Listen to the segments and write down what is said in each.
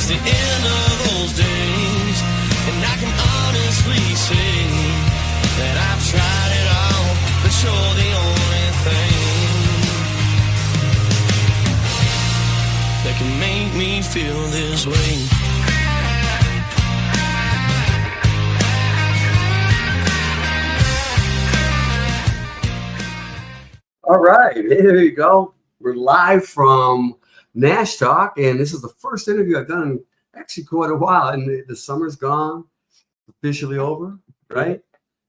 the end of those days, and I can honestly say that I've tried it all, but you're the only thing that can make me feel this way. All right, there you go. We're live from Nash Talk, and this is the first interview I've done in actually quite a while. And the summer's gone, officially over, right?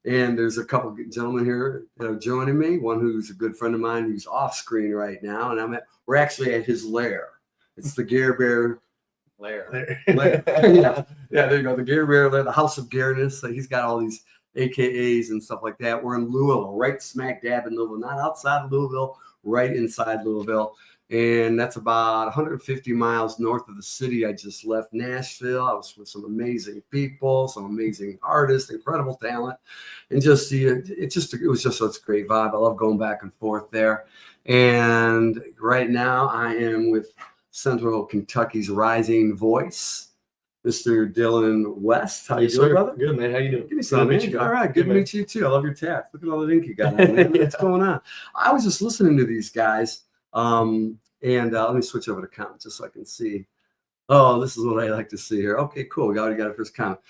And there's a couple of gentlemen here that are joining me. One who's a good friend of mine who's off screen right now, and we're actually at his lair. It's the Gare Bear lair. Yeah, there you go. The Gare Bear lair, the House of Gareness. So he's got all these AKAs and stuff like that. We're in Louisville, right smack dab in Louisville, not outside of Louisville, right inside Louisville. And that's about 150 miles north of the city. I just left Nashville. I was with some amazing people, some amazing artists, incredible talent. And just it was just such a great vibe. I love going back and forth there. And right now I am with Central Kentucky's rising voice, Mr. Dylan West. How you doing, brother? Good, man. How you doing? Give me some, man. All right, good to meet you too. I love your tats. Look at all the ink you got on, man. What's going on? I was just listening to these guys, and let me switch over to comment just so I can see. Oh, this is what I like to see here. Okay, cool. We already got a first comment.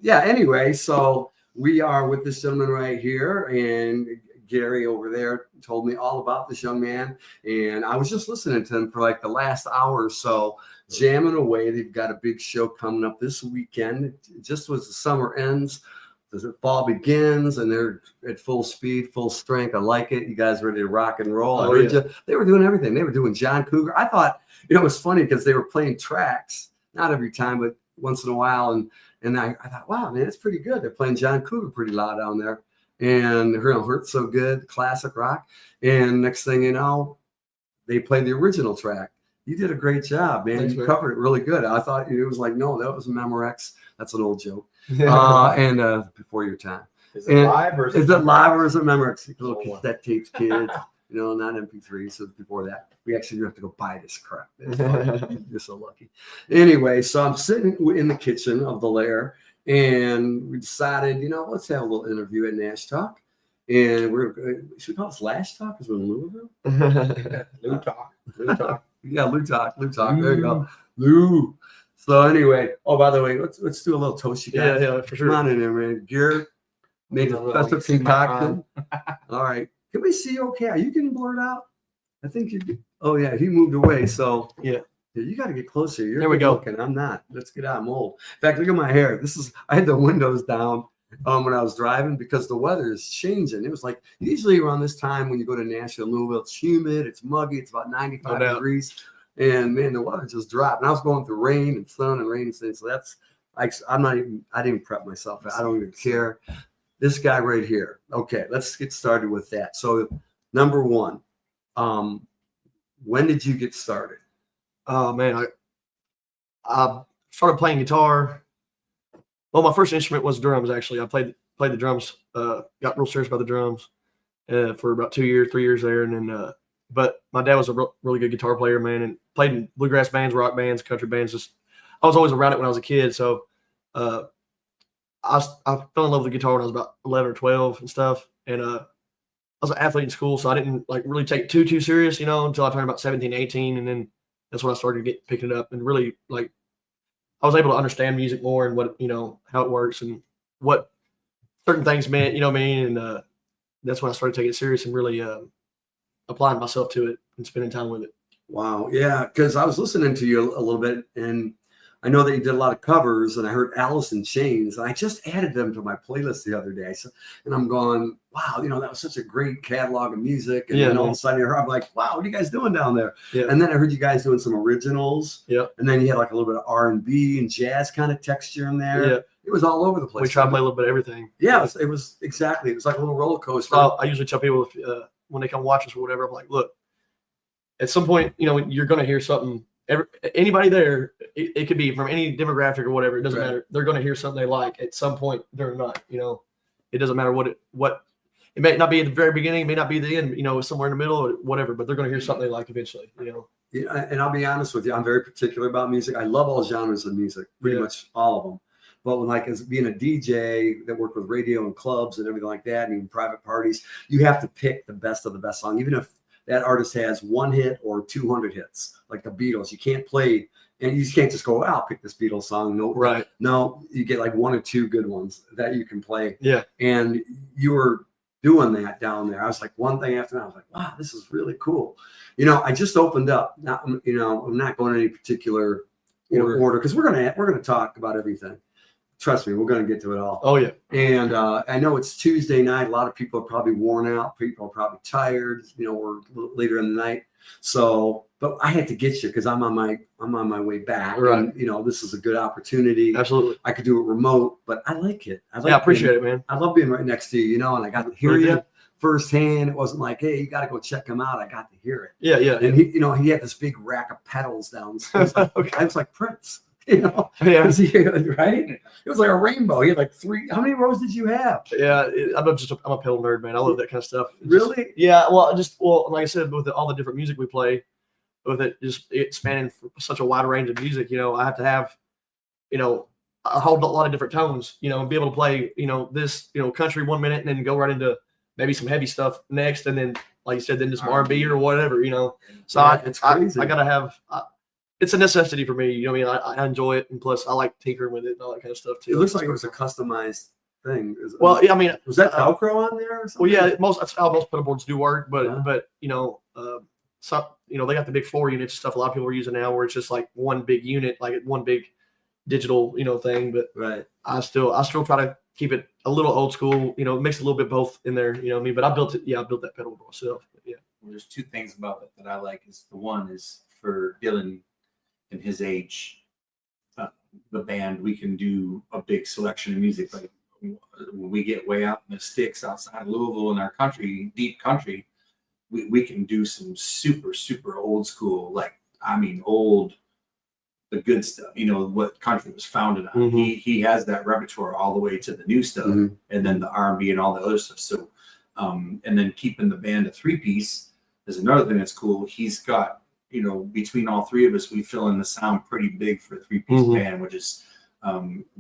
Yeah. Anyway, so we are with this gentleman right here, and Gary over there told me all about this young man, and I was just listening to him for like the last hour or so, jamming away. They've got a big show coming up this weekend. Just as the summer ends, the fall begins, and they're at full speed, full strength. I like it. You guys ready to rock and roll? I heard you. They were doing everything. They were doing John Cougar. I thought, it was funny because they were playing tracks, not every time, but once in a while. And I thought, wow, man, it's pretty good. They're playing John Cougar pretty loud down there. And Hurt So Good, classic rock. And next thing you know, they played the original track. You did a great job, man. Thanks, you covered it really good. I thought it was like, no, that was Memorex. That's an old joke. And before your time. Is it live or is it Memorex? Little cassette tapes, kids. Not MP3. So before that, we actually have to go buy this crap. You're so lucky. Anyway, so I'm sitting in the kitchen of the lair, and we decided, let's have a little interview at Nash Talk. And should we call this Lash Talk because we're in Louisville? Lou Talk. Yeah, Lou Talk. There you go. Lou. So anyway, by the way, let's do a little toast, you guys. Yeah, for sure. Come on in there, man. Garrett made a special concoction. All right. Can we see you okay? Are you getting blurred out? I think you. Oh yeah, he moved away. So yeah. You got to get closer. You're there we go. Looking. I'm not. Let's get out. I'm old. In fact, look at my hair. I had the windows down when I was driving because the weather is changing. It was like usually around this time when you go to Nashville, Louisville, it's humid, it's muggy, it's about 95 degrees. And man, the weather just dropped. And I was going through rain and sun and rain and sun. So that's like, I didn't even prep myself. I don't even care. This guy right here. Okay, let's get started with that. So number one, when did you get started? Oh man, I started playing guitar. Well, my first instrument was drums. Actually, I played the drums. Got real serious about the drums for about 3 years there, and then. But my dad was a really good guitar player, man, and played in bluegrass bands, rock bands, country bands. I was always around it when I was a kid. So I fell in love with the guitar when I was about 11 or 12 and stuff. And I was an athlete in school, so I didn't really take it too serious, until I turned about 17, 18, and then that's when I started picking it up and really I was able to understand music more and what how it works and what certain things meant, and that's when I started taking it serious and really applying myself to it and spending time with it. Wow. Yeah. Because I was listening to you a little bit, and I know that you did a lot of covers, and I heard Alice in Chains, and I just added them to my playlist the other day. So, and I'm going, wow, that was such a great catalog of music. And then all of a sudden I'm like, wow, what are you guys doing down there? Yeah. And then I heard you guys doing some originals. Yeah. And then you had like a little bit of R&B and jazz kind of texture in there. Yeah. It was all over the place. We tried to play a little bit of everything. Yeah. It was exactly. It was like a little roller coaster. I usually tell people when they come watch us or whatever, I'm like, look, at some point, you're going to hear something. Anybody there, it could be from any demographic or whatever. It doesn't matter. They're going to hear something they like at some point during the night. It doesn't matter what it may not be at the very beginning, it may not be the end. Somewhere in the middle or whatever. But they're going to hear something they like eventually. and I'll be honest with you, I'm very particular about music. I love all genres of music, pretty much all of them. But when, like, as being a DJ that worked with radio and clubs and everything like that, and even private parties, you have to pick the best of the best song, even if that artist has 1 hit or 200 hits, like the Beatles. You can't play, and you can't just go, I'll pick this Beatles song. No, Right. No, you get like 1 or 2 good ones that you can play. Yeah. And you were doing that down there. I was like, one thing after another. I was like, wow, this is really cool. I just opened up. Not, I'm not going in any particular order because we're gonna talk about everything. Trust me, we're gonna get to it all. Oh yeah. And I know it's Tuesday night. A lot of people are probably worn out. People are probably tired. We're a little later in the night. So, but I had to get you because I'm on my way back. Right. And, this is a good opportunity. Absolutely. I could do it remote, but I like it. I appreciate it, man. I love being right next to you, and I got to hear you firsthand. It wasn't like, hey, you got to go check him out. I got to hear it. Yeah, yeah. And he had this big rack of pedals downstairs. Okay. I was like Prince, Yeah. right? It was like a rainbow. He had like 3. How many rows did you have? Yeah, I'm a pedal nerd, man. I love that kind of stuff. Really? Yeah. Well, like I said, with all the different music we play, with it spanning such a wide range of music, I have to have, a whole lot of different tones, and be able to play, this, country 1 minute and then go right into maybe some heavy stuff next, and then, like you said, then just R&B or whatever, So Yeah, it's crazy. I gotta have. It's a necessity for me. I enjoy it, and plus I like tinkering with it and all that kind of stuff too. It looks like it was a customized thing. Well, I mean, was that Velcro on there or something? well, yeah, that's how most pedal boards do work, but Yeah. some they got the big 4 units and stuff. A lot of people are using now, where it's just like one big unit, like one big digital thing. But Right. I still try to keep it a little old school. Mix a little bit both in there. You know what I mean? But I built it. Yeah, I built that pedal board myself. Yeah. Well, there's 2 things about it that I like. Is the one is for Dylan in his age, the band, we can do a big selection of music. Like when we get way out in the sticks outside of Louisville in our country, deep country, we can do some super, super old school, old, the good stuff, what country was founded on. Mm-hmm. He has that repertoire all the way to the new stuff, Mhm. and then the R&B and all the other stuff. So, and then keeping the band a 3-piece is another thing that's cool. He's got, between all 3 of us, we fill in the sound pretty big for a 3-piece Mhm. band, which is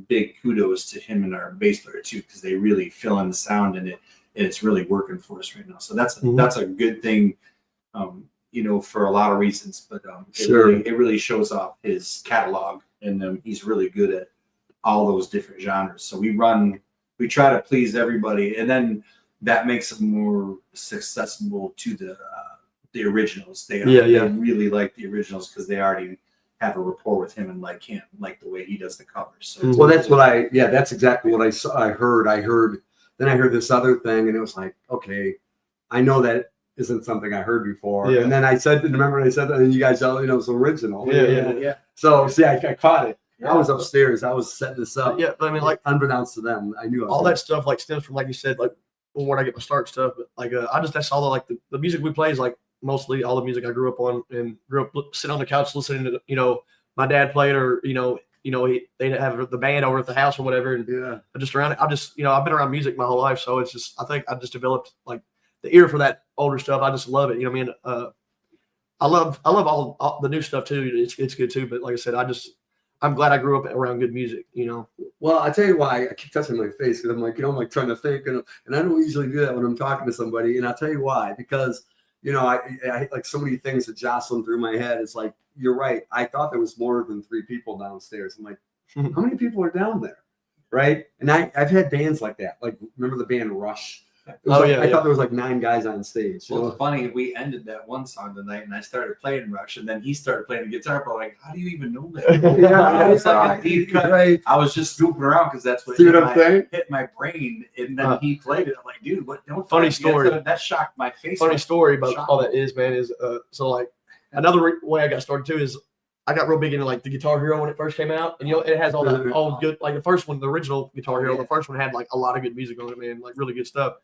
big kudos to him and our bass player too, because they really fill in the sound in it, and it's really working for us right now. So that's a good thing, for a lot of reasons. But Sure. it really shows off his catalog, and he's really good at all those different genres. So we try to please everybody, and then that makes them more accessible to the originals. They really like the originals because they already have a rapport with him and like him, like the way he does the covers. So Well, that's what that's exactly what I saw. I heard this other thing, and it was like, okay, I know that isn't something I heard before. Yeah. And then remember when I said that, and you guys yelled, it's original. Yeah. So see, I caught it. I was upstairs. I was setting this up. Yeah, but I mean, like Unbeknownst to them, I knew all that stuff stems from, like you said, like where I get my start stuff. But that's all the music we play is like mostly all the music I grew up on, and grew up sitting on the couch listening to my dad played, or they'd have the band over at the house or whatever, and just around it. I've been around music my whole life, so it's just I think I just developed like the ear for that older stuff. I just love it. I love all the new stuff too. It's good too. But like I said, I'm glad I grew up around good music. Well, I tell you why I keep touching my face, because I'm like, I'm like trying to think, and I don't usually do that when I'm talking to somebody. And I'll tell you why, because I like so many things that jostling through my head. It's like, you're right. I thought there was more than 3 people downstairs. I'm like, how many people are down there? Right. And I've had bands like that. Like, remember the band Rush? I thought there was like 9 guys on stage. Well, it's funny. We ended that one song tonight, and I started playing Rush, and then he started playing the guitar. But I'm like, how do you even know that? Yeah, It's like a deep cut. right. I was just snooping around because that's what See what I'm saying? hit my brain, and then he played it. I'm like, dude, what? Don't Funny fuck, story. That shocked my face. Funny story about Shocked. all that is, man, is so like another way I got started too is I got real big into like the Guitar Hero when it first came out, and it has all that old good, like the first one, the original Guitar Hero, the first one had like a lot of good music on it, man, like really good stuff.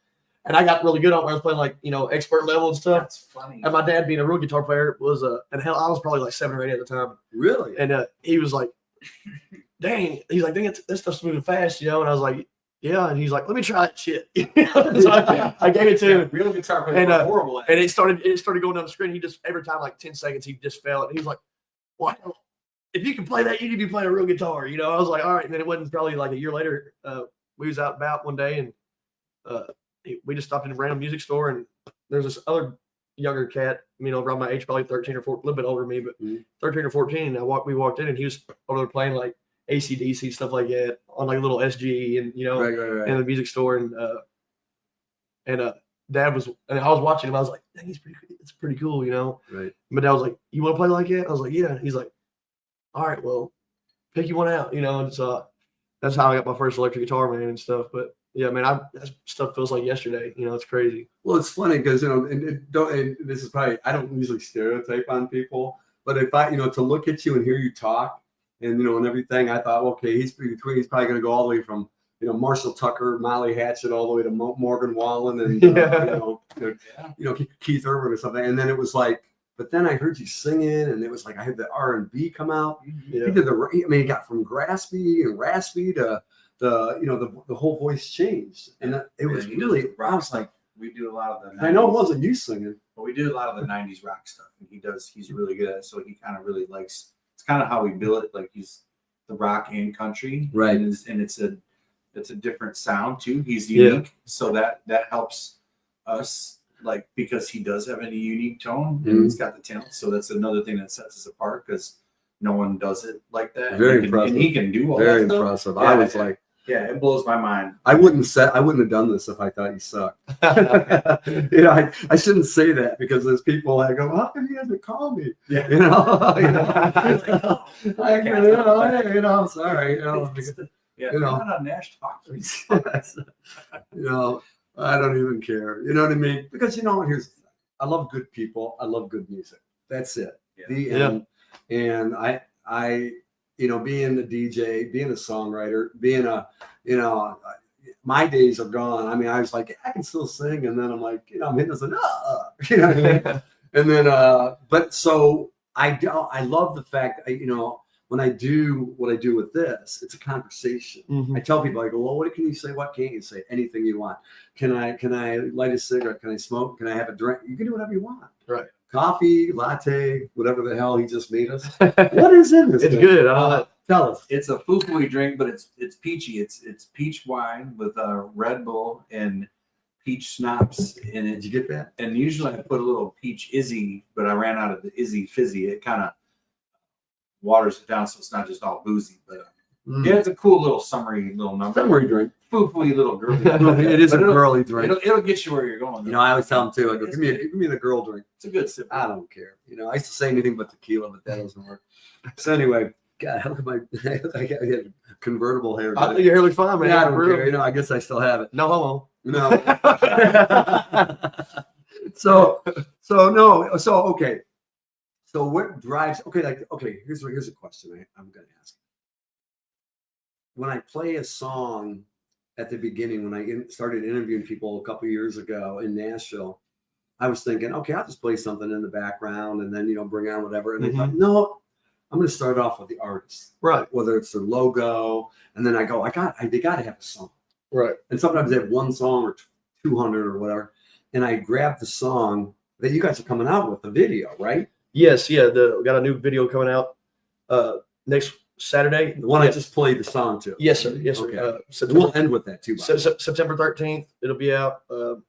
And I got really good on it when I was playing like expert level and stuff. That's funny. And my dad, being a real guitar player, was and hell, I was probably like 7 or 8 at the time. Really? And he was like, "Dang," he's like, "Dang, this stuff's moving fast," And I was like, yeah, and he's like, let me try that shit. So I gave it to him. Real guitar player, And, horrible. And it started going down the screen. He just, every time, like 10 seconds, he just fell. And he was like, what? If you can play that, you need to be playing a real guitar. You know, I was like, all right. And then it wasn't probably like a year later. We was out and about one day, and we just stopped in a random music store, and there's this other younger cat, you know, around my age, probably 13 or 14, a little bit older than me, but 13 or 14. And we walked in, and he was over there playing like AC/DC, stuff like that, on like a little SG, and, you know, Right. in the music store. And Dad was, and I was watching him. I was like, dang, it's pretty cool, you know? Right. But Dad was like, you want to play like that? I was like, yeah. He's like, all right, well, pick you one out, you know? And so that's how I got my first electric guitar, man, and stuff. But yeah, man, that stuff feels like yesterday. You know, it's crazy. Well, it's funny because, you know, and this is probably, I don't usually stereotype on people, but if I, you know, to look at you and hear you talk and, you know, and everything, I thought, okay, he's probably going to go all the way from, you know, Marshall Tucker, Molly Hatchet, all the way to Morgan Wallen and, you know, Keith Urban or something. And then it was like, but then I heard you singing, and it was like I had the R&B come out. Yeah. He did he got from graspy and raspy to the whole voice changed, and it was really. I was like, we do a lot of the. 90s, I know it wasn't you singing, but we do a lot of the '90s rock stuff, and he's really good at it. So he kind of really likes. It's kind of how we build it. Like he's the rock and country, right? And it's a different sound too. He's unique, so that helps us. Like, because he does have a unique tone, and he's got the talent, so that's another thing that sets us apart, because no one does it like that. Very impressive. And he can do all very that stuff. impressive. Yeah, I was like, yeah, it blows my mind. I wouldn't have done this if I thought you sucked. You know, I shouldn't say that, because there's people that go, how come you hasn't called me? Yeah, you know, I'm sorry, you know, yeah, you know, not on Nash Talk. you know. I don't even care. You know what I mean? Because, you know, here's the thing. I love good people. I love good music. That's it. Yeah. And I, you know, being a DJ, being a songwriter, being a, you know, my days are gone. I mean, I was like, I can still sing. And then I'm like, you know, I'm hitting this, you know what I mean? And then, but so I love the fact that, you know, when I do what I do with this, it's a conversation. I tell people, I go, well, what can you say? What can't you say? Anything you want. Can I light a cigarette? Can I smoke? Can I have a drink? You can do whatever you want. Right. Coffee, latte, whatever the hell he just made us. What is in this? It's thing? good. I love it. Tell us. It's a foo-foo drink, but it's peachy. It's peach wine with a Red Bull and peach schnapps in it. Did you get that? And usually I put a little peach Izzy, but I ran out of the Izzy Fizzy. It kind of waters it down, so it's not just all boozy. But yeah, it's a cool little summery little number. Summery drink. Foo-foo little girl. It is a girly drink. It'll get you where you're going. You know, I always tell them too. I go, give me the girl drink. It's a good sip. I don't care. You know, I used to say anything but tequila, but that doesn't work. So anyway, God, how come I got convertible hair? I think your hair looks fine, man. Yeah, I don't care. You know, I guess I still have it. No homo. No. So okay. So what drives? Okay, here's a question I'm going to ask. When I play a song at the beginning, when I started interviewing people a couple years ago in Nashville, I was thinking, okay, I'll just play something in the background and then, you know, bring on whatever. And I thought, no, I'm going to start off with the artist, right? Whether it's their logo, and then I go, they got to have a song, right? And sometimes they have one song or 200 or whatever, and I grab the song that you guys are coming out with, the video, right? Yes, yeah. We got a new video coming out next Saturday. The one I just played the song to. Yes, sir. Yes, sir. Okay. We'll end with that too. September 13th, it'll be out. I'm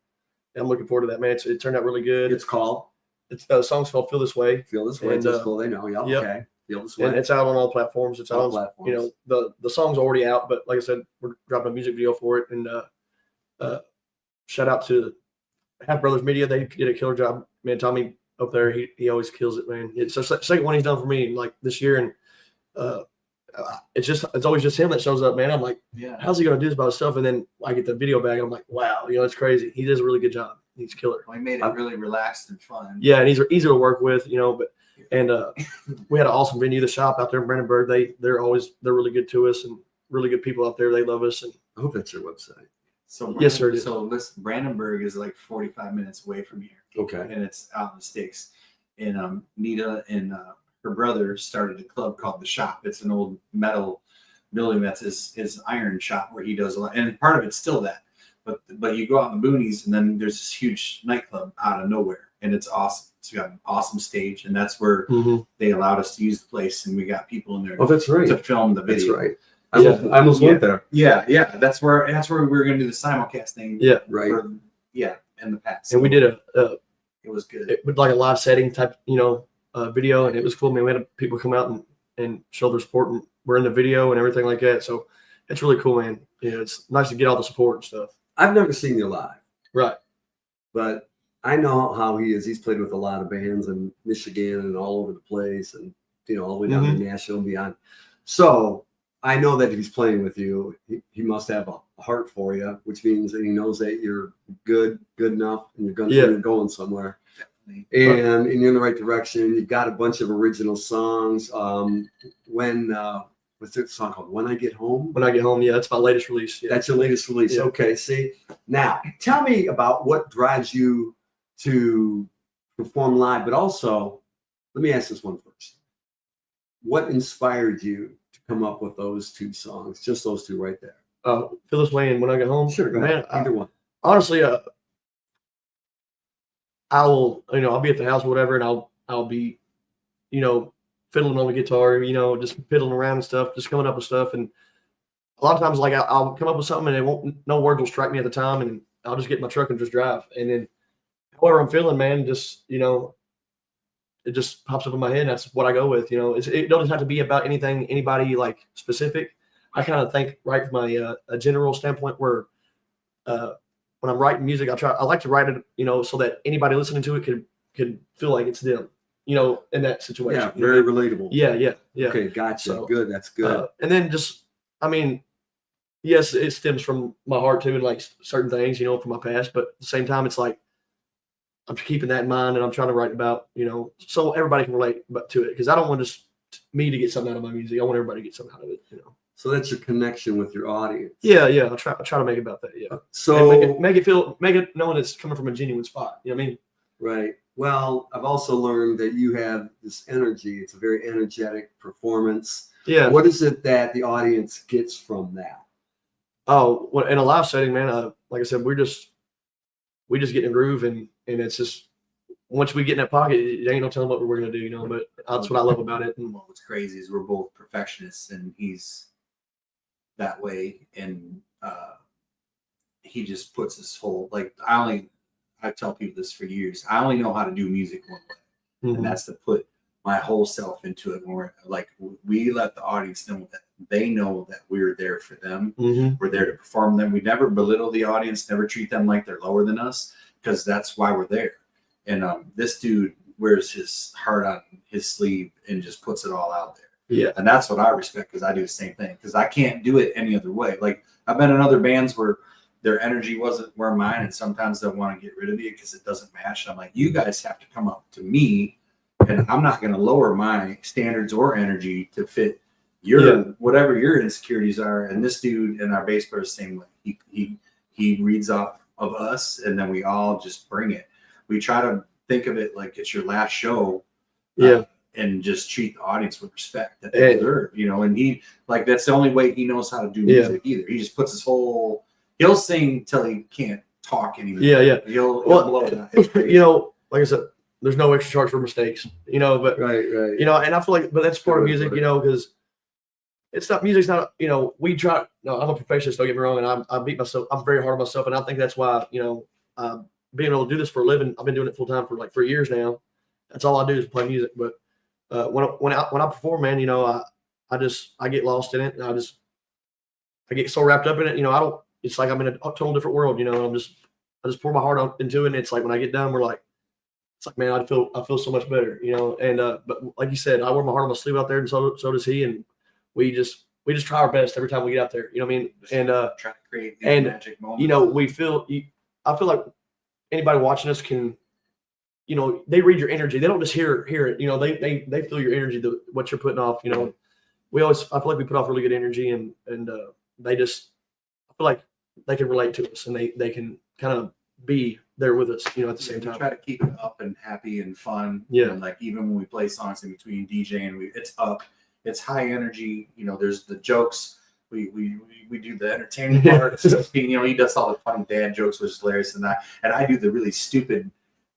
looking forward to that, man. It turned out really good. It's called. It's the song's called "Feel This Way." Feel This Way. And, just cool. They know. Yeah. Yep. Okay. Feel This Way. And it's out on all platforms. It's all on platforms. You know, the song's already out, but like I said, we're dropping a music video for it. And shout out to Half Brothers Media. They did a killer job, man. Tommy up there, he always kills it, man. It's the second one he's done for me, like this year, and it's always just him that shows up, man. I'm like, yeah, how's he gonna do this by himself? And then I get the video back, and I'm like, wow, you know, it's crazy. He does a really good job. He's killer. Well, he made it really relaxed and fun. Yeah, and he's easy to work with, you know. But we had an awesome venue, the shop out there in Brandenburg. They're really good to us and really good people out there. They love us. And I hope that's your website. So yes, sir. So listen, Brandenburg is like 45 minutes away from here. Okay. And it's out in the States. And Nita and her brother started a club called The Shop. It's an old metal building that's his iron shop where he does a lot, and part of it's still that. But you go out in the boonies, and then there's this huge nightclub out of nowhere, and it's awesome. It's got an awesome stage, and that's where they allowed us to use the place, and we got people in there. Oh, that's right. To film the video. That's right. I almost went there. Yeah. That's where we were going to do the simulcast thing. Yeah, right. In the past. And we did it was good. It was like a live setting type, video, and it was cool. Man, we had people come out and show their support, and we're in the video and everything like that. So it's really cool, man. It's nice to get all the support and stuff. I've never seen you live. Right. But I know how he is. He's played with a lot of bands in Michigan and all over the place, and all the way down to Nashville and beyond. So I know that if he's playing with you, he must have a heart for you, which means that he knows that you're good enough, and you're going somewhere. Definitely. And you're in the right direction. You've got a bunch of original songs. What's that song called? When I Get Home? When I Get Home, yeah, that's my latest release. Yeah. That's your latest release. Yeah. Okay, see. Now, tell me about what drives you to perform live, but also, let me ask this one first. What inspired you to come up with those two songs? Just those two right there. Feel This Way and When I Get Home? Sure, go ahead. Either one. Honestly, I'll be at the house or whatever, and I'll be, fiddling on the guitar, just fiddling around and stuff, just coming up with stuff. And a lot of times, like, I'll come up with something and no words will strike me at the time, and I'll just get in my truck and just drive. And then however I'm feeling, man, just, it just pops up in my head, and that's what I go with. It doesn't have to be about anybody like specific. I kind of think right from a general standpoint where when I'm writing music, I like to write it, so that anybody listening to it could feel like it's them. In that situation. Yeah, very relatable. Yeah. Okay, gotcha. So, good. That's good. And then just, yes, it stems from my heart too, and like certain things, from my past. But at the same time, it's like I'm keeping that in mind, and I'm trying to write about, so everybody can relate to it. Because I don't want just me to get something out of my music. I want everybody to get something out of it. So that's your connection with your audience. Yeah. I try to make it about that. Yeah. So and make it knowing it's coming from a genuine spot. You know what I mean? Right. Well, I've also learned that you have this energy. It's a very energetic performance. Yeah. What is it that the audience gets from that? Oh, well, in a live setting, man, like I said, we just get in a groove, and it's just once we get in that pocket, it ain't no telling what we're gonna do, But that's what I love about it. And what's crazy is we're both perfectionists, and he's that way, and he just puts his whole I tell people this for years. I only know how to do music one way, and that's to put my whole self into it. More like we let the audience know that they know that we're there for them. We're there to perform them. We never belittle the audience, never treat them like they're lower than us, because that's why we're there. And this dude wears his heart on his sleeve and just puts it all out there. Yeah, and that's what I respect, because I do the same thing, because I can't do it any other way. Like I've been in other bands where their energy wasn't where mine, and sometimes they'll want to get rid of it because it doesn't match. I'm like, you guys have to come up to me, and I'm not going to lower my standards or energy to fit your whatever your insecurities are. And this dude and our bass player is the same way. He reads off of us, and then we all just bring it. We try to think of it like it's your last show. And just treat the audience with respect that they deserve, and he that's the only way he knows how to do music either. He just puts his whole, he'll sing till he can't talk anymore. Yeah. He'll blow it out. Like I said, there's no extra charge for mistakes, but right. And I feel like, but that's part of music, because it's not, music's not, we try, no, I'm a perfectionist, don't get me wrong. And I beat myself, I'm very hard on myself. And I think that's why, being able to do this for a living, I've been doing it full time for like 3 years now. That's all I do is play music. But when I perform, man, I get lost in it, and I get so wrapped up in it. It's like I'm in a total different world, I just pour my heart out into it. And it's like, when I get done, it's like, man, I feel so much better, and, but like you said, I wear my heart on my sleeve out there, and so does he. And we just try our best every time we get out there, you know what I mean? And, try to create these magic moments. I feel like anybody watching us can, they read your energy. They don't just hear it. They feel your energy, what you're putting off. I feel like we put off really good energy, and I feel like they can relate to us, and they can kind of be there with us, at the same time. Try to keep it up and happy and fun. Yeah. And even when we play songs in between DJing, it's up. it's high energy. You know, there's the jokes. We do the entertaining part. You know, he does all the funny dad jokes, which is hilarious, and I do the really stupid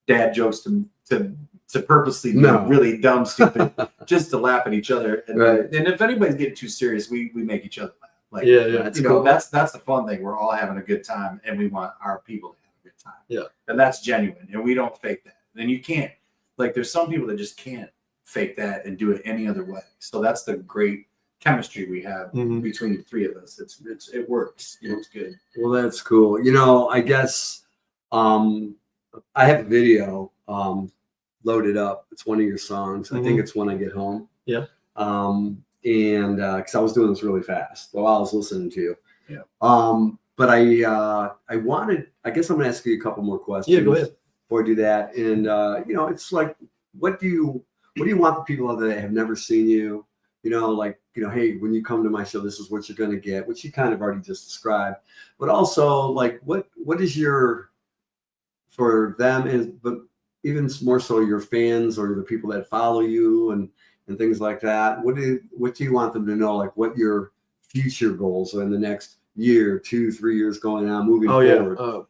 dad jokes to purposely be really dumb, stupid, just to laugh at each other. And, and if anybody's getting too serious, we make each other laugh. Like, that's you cool. know, that's the fun thing. We're all having a good time, and we want our people to have a good time. Yeah, and that's genuine, and we don't fake that. And you can't, like, there's some people that just can't fake that and do it any other way. So that's the great chemistry we have between the three of us. It works. You know, it's good. Well, that's cool. You know, I guess I have a video loaded up. It's one of your songs. I think it's When I Get Home. Yeah. And because I was doing this really fast while I was listening to you. Yeah. But I wanted. I guess I'm gonna ask you a couple more questions. Yeah, go ahead. Before I do that, and you know, it's like, what do you want the people out there that have never seen you? You know, like, you know, hey, when you come to my show, this is what you're going to get, which you kind of already just described. But also, like, what is your, for them, and but even more so your fans or the people that follow you and things like that. What do you want them to know? Like, what your future goals are in the next year, 2, 3 years going on, moving forward? Yeah,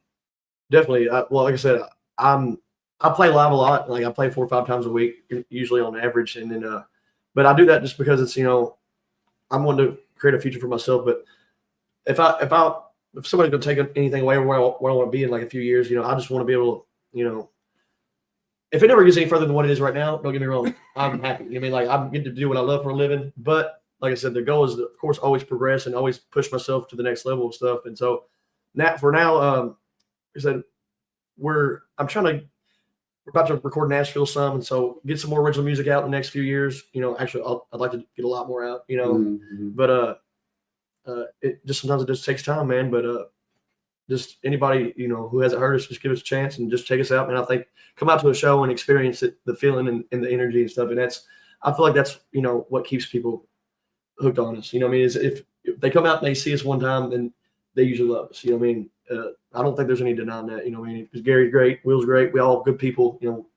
definitely. Well, like I said, I play live a lot. Like, I play 4 or 5 times a week, usually on average, and then but I do that just because it's, you know, I'm wanting to create a future for myself. But if somebody's gonna take anything away from where I want to be in like a few years, you know, I just want to be able to, you know, if it never gets any further than what it is right now, don't get me wrong, I'm happy. I mean, like, I'm getting to do what I love for a living. But like I said, the goal is to, of course, always progress and always push myself to the next level of stuff. And so now, like I said, we're about to record Nashville some, and so get some more original music out in the next few years. You know, actually, I'd like to get a lot more out. You know, but it just sometimes it just takes time, man. But just anybody, you know, who hasn't heard us, just give us a chance and just check us out, man. I think come out to a show and experience it, the feeling and the energy and stuff. And I feel like that's, you know, what keeps people hooked on us. You know what I mean? Is if they come out and they see us one time, then they usually love us. You know what I mean? I don't think there's any denying that. You know what I mean? Because Gary's great, Will's great. We all good people, you know,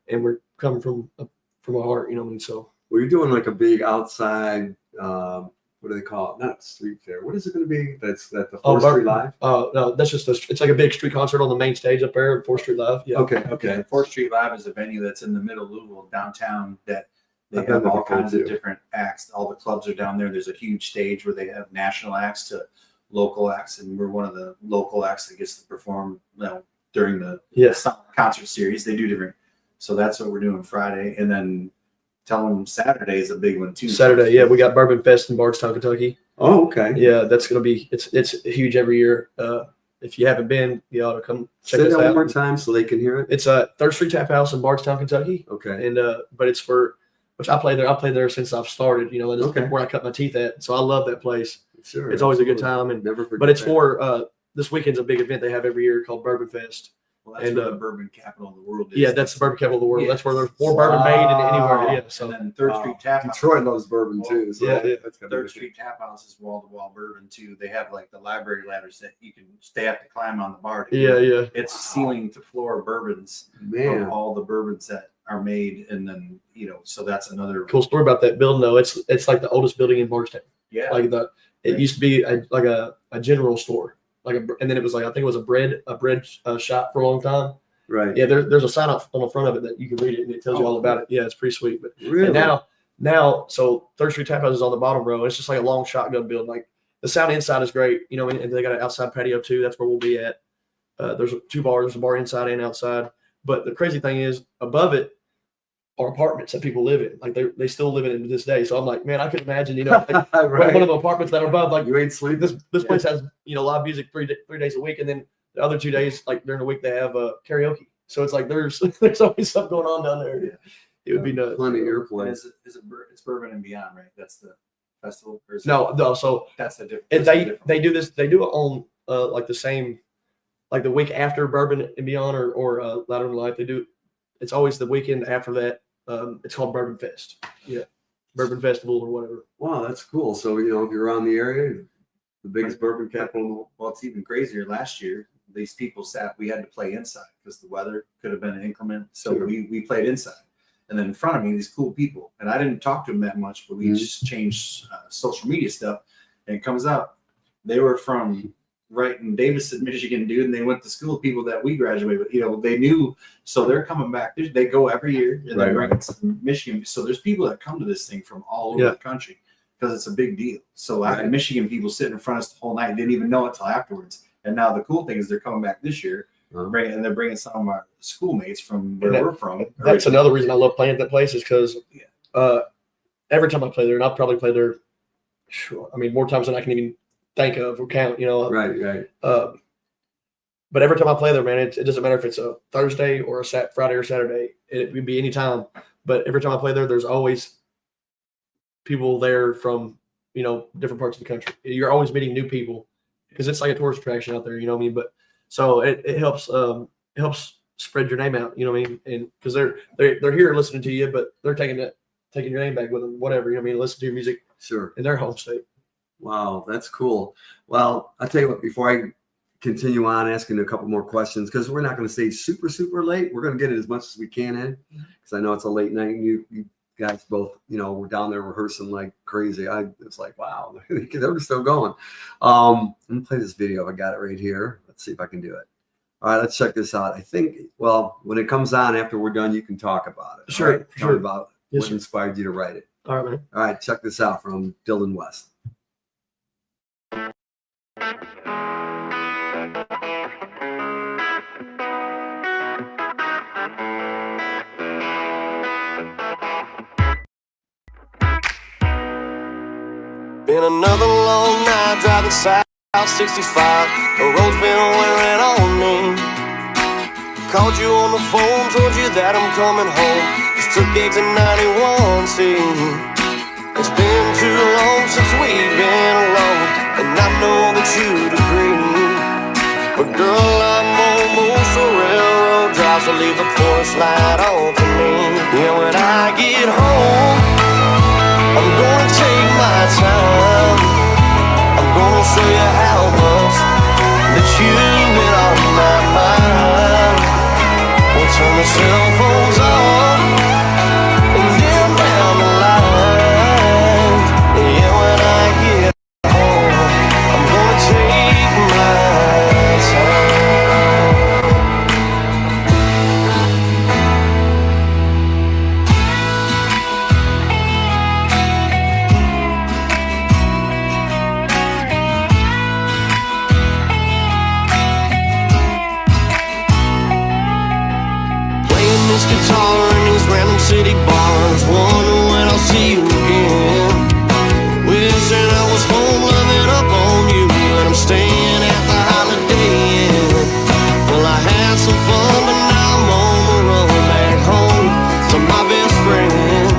and we're coming from our heart. You know what I mean? So, well, you're doing like a big outside. What do they call it? Not street fair. What is it going to be? That's the 4th Street Live. No, that's just it's like a big street concert on the main stage up there at 4th Street Live. Yeah. Okay. 4th Street Live is a venue that's in the middle of Louisville, downtown. That they have all kinds of different acts. All the clubs are down there. There's a huge stage where they have national acts to local acts, and we're one of the local acts that gets to perform, you know, during the concert series. They do different. So that's what we're doing Friday, and then tell them Saturday is a big one too. Saturday, yeah, we got Bourbon Fest in Bardstown, Kentucky. Oh, okay. Yeah, that's gonna be it's huge every year. If you haven't been, you ought to come check us out. Say that one more time so they can hear it. It's a 3rd Street Tap House in Bardstown, Kentucky. Okay. And but it's for which I play there. I played there since I've started. You know, that's where I cut my teeth at. So I love that place. Sure. It's always a good time, and never forget. But it's for this weekend's a big event they have every year called Bourbon Fest. Well, that's where the bourbon capital of the world is. Yeah, that's the bourbon capital of the world. Yeah. That's where there's more bourbon made than anywhere. Yeah. So and then 3rd Street Tap House. Detroit loves bourbon too. So that's 3rd Street Tap House is wall-to-wall bourbon too. They have like the library ladders that you can have to climb on the bar. Yeah. It's ceiling to floor bourbons. Man, of all the bourbons that are made, and then, you know, so that's another cool story about that building though. It's like the oldest building in Bardstown. Yeah. Like it used to be like a general store, and then it was like, I think it was a bread shop for a long time. Right. Yeah. There's a sign up on the front of it that you can read it and it tells you all about it. Yeah, it's pretty sweet. But really? And now, so 3rd Street Tap House is on the bottom row. It's just like a long shotgun building. Like the sound inside is great, you know, and they got an outside patio too. That's where we'll be at. There's 2 bars. There's a bar inside and outside. But the crazy thing is, above it are apartments that people live in. Like they still live in it to this day. So I'm like, man, I could imagine, you know, like right. One of the apartments that are above, like you ain't sleeping. This place has, you know, live music 3 days a week, and then the other 2 days, like during the week, they have karaoke. So it's like there's always something going on down there. Yeah. It would be nuts. Plenty of airplanes. It's Bourbon and Beyond, right? That's the festival. Or no. So that's the difference. They do this. They do it on like the same, like the week after Bourbon and Beyond or Louder Than Life. They do. It's always the weekend after that. It's called Bourbon Fest. Yeah, Bourbon Festival or whatever. Wow, that's cool. So, you know, if you're around the area, the biggest bourbon capital in the world. Well, it's even crazier. Last year, these people we had to play inside because the weather could have been inclement. So we played inside. And then in front of me, these cool people. And I didn't talk to them that much, but we just changed social media stuff. And it comes out, they were from right in Davidson, Michigan, dude. And they went to school with people that we graduated with. You know, they knew. So they're coming back. They go every year. And they bring it to Michigan. So there's people that come to this thing from all over the country because it's a big deal. So I had Michigan people sitting in front of us the whole night. Didn't even know it till afterwards. And now the cool thing is they're coming back this year. And they're bringing some of my schoolmates from where we're from. That's another reason I love playing at that place is because every time I play there, and I'll probably play there, more times than I can even think of or count, you know. Right. But every time I play there, man, it doesn't matter if it's a Thursday or a Friday or Saturday. It would be any time. But every time I play there, there's always people there from, you know, different parts of the country. You're always meeting new people because it's like a tourist attraction out there, you know what I mean? But so it helps spread your name out, you know what I mean? And because they're here listening to you, but they're taking your name back with them, whatever, you know what I mean? Listen to your music in their home state. Wow, that's cool. Well, I'll tell you what, before I continue on asking a couple more questions, because we're not going to stay super, super late. We're going to get it as much as we can in, because I know it's a late night and you guys both, you know, we're down there rehearsing like crazy. It's like, wow, they're still going. Let me play this video. I got it right here. Let's see if I can do it. All right, let's check this out. I think, well, when it comes on after we're done, you can talk about it. Sure. Right? Tell me about what inspired you to write it. All right, man. All right, check this out from Dylan West. Been another long night driving south 65. The road's been wearing on me. Called you on the phone, told you that I'm coming home. Just took exit 91C. It's been too long since we've been alone, and I know that you'd agree. But girl, I'm almost a railroad drive, so leave the porch light on for me. Yeah, when I get home, I'm gonna take my time. I'm gonna show you how much that you've been on my mind. We'll turn the cell phones off and dim down the lights. Yeah, when I get home, I'm gonna take my time. This guitar in these random city bars, wondering when I'll see you again. Wishing I was home, loving up on you, and I'm staying at the Holiday Inn. Well, I had some fun, but now I'm on the road back home to my best friend.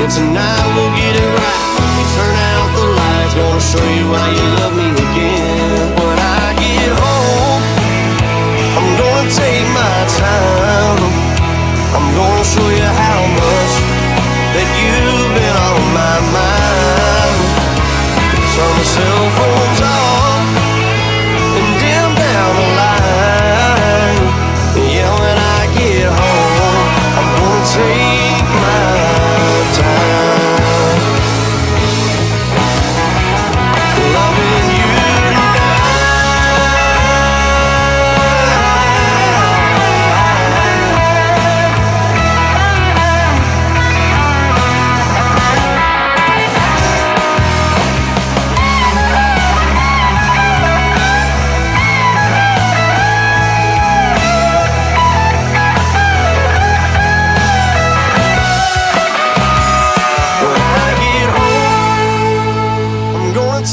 And tonight we'll get it right when we turn out the lights. Gonna show you why you love me again. When I get home, I'm gonna take my time. I'm gonna show you how much that you've been on my mind. Turn the cell phones off and dim down the light. Yeah, when I get home, I'm gonna take my time. Loving you tonight.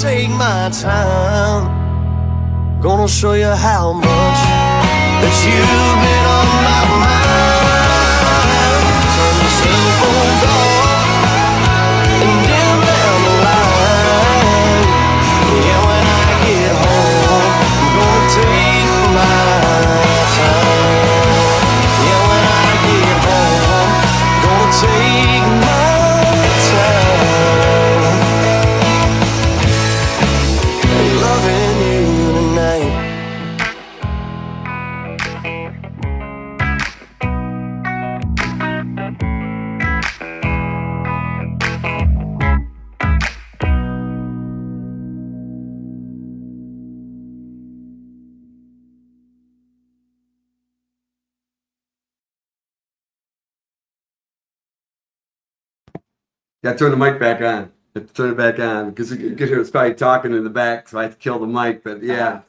Take my time. Gonna show you how much that you've been on my mind. Turn the cell phones off and dim down the light. Yeah, when I get home, I'm gonna take my time. Yeah, when I get home, I'm gonna take my time. Loving you tonight. Yeah, turn the mic back on. Turn it back on because you could hear it's probably talking in the back, so I had to kill the mic. But yeah,